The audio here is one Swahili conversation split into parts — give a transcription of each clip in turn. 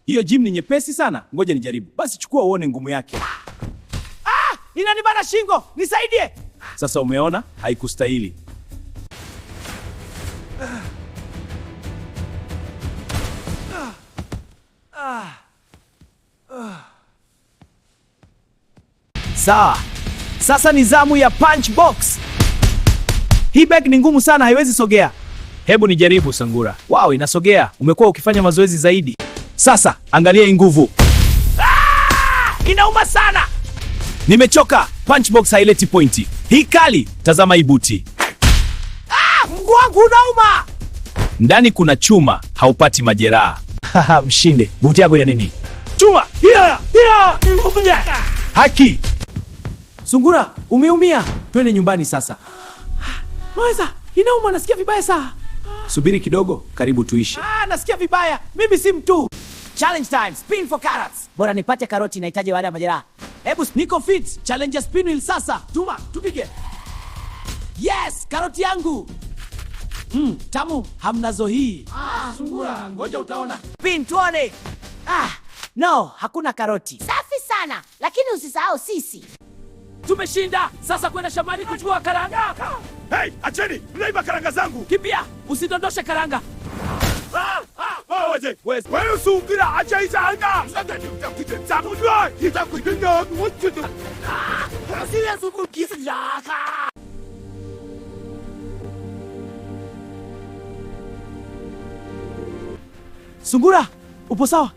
hiyo gym ni nyepesi sana. Ngoja nijaribu. Basi chukua uone ngumu yake. Inanibana shingo, nisaidie. Sasa umeona, haikustahili. Sawa. Sasa ni zamu ya punch box. Hii bag ni ngumu sana, haiwezi sogea. Hebu nijaribu Sungura. Wow, inasogea. Umekuwa ukifanya mazoezi zaidi. Sasa angalia hii nguvu. Inauma sana. Nimechoka. Punch box haileti pointi. Hii kali. Tazama hii buti. Mguu wangu unauma. Ndani kuna chuma, haupati majeraha. Haha, mshinde. Buti yako ya nini? Chuma. Haki. Sungura, umeumia. Twende nyumbani sasa. Maweza, inauma, nasikia vibaya sana. Subiri kidogo, karibu tuishi. Nasikia vibaya. Mimi si mtu. Challenge time, spin for carrots. Bora nipate karoti, nahitaji baada ya majeraha. Hebu niko fit. Challenge ya spin wheel sasa. Tuma, tupige. Yes, karoti yangu. Tamu, hamnazo hii. Sungura, ngoja utaona. Spin tuone. No, hakuna karoti. Safi sana, lakini usisahau sisi. Tumeshinda. Sasa kwenda shambani kuchukua karanga. Hey, acheni! Mnaiba karanga zangu! Kimbia, usidondoshe karanga. Wewe Sungura, acha hizo anga! Sungura, upo sawa?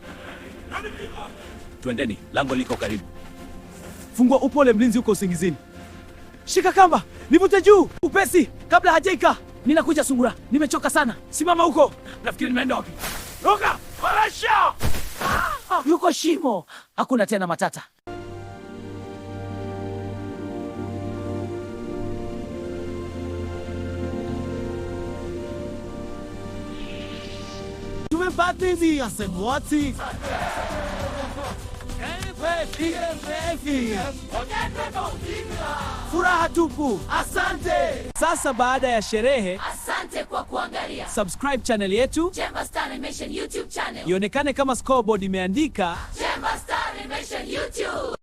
Twendeni, lango liko karibu. Fungua upole, mlinzi uko usingizini. Shika kamba, nivute juu, upesi, kabla hajaika. Ninakuja Sungura, nimechoka sana. Simama huko. Nafikiri nimeenda wapi? Roka, farasha! Yuko shimo. Hakuna tena matata. Tumepata hizi ya semwati. Furaha tupu. Asante. Sasa baada ya sherehe, Asante kwa kuangalia. subscribe channel yetu Jemba Star Animation YouTube channel. ionekane kama scoreboard imeandika Jemba Star Animation YouTube.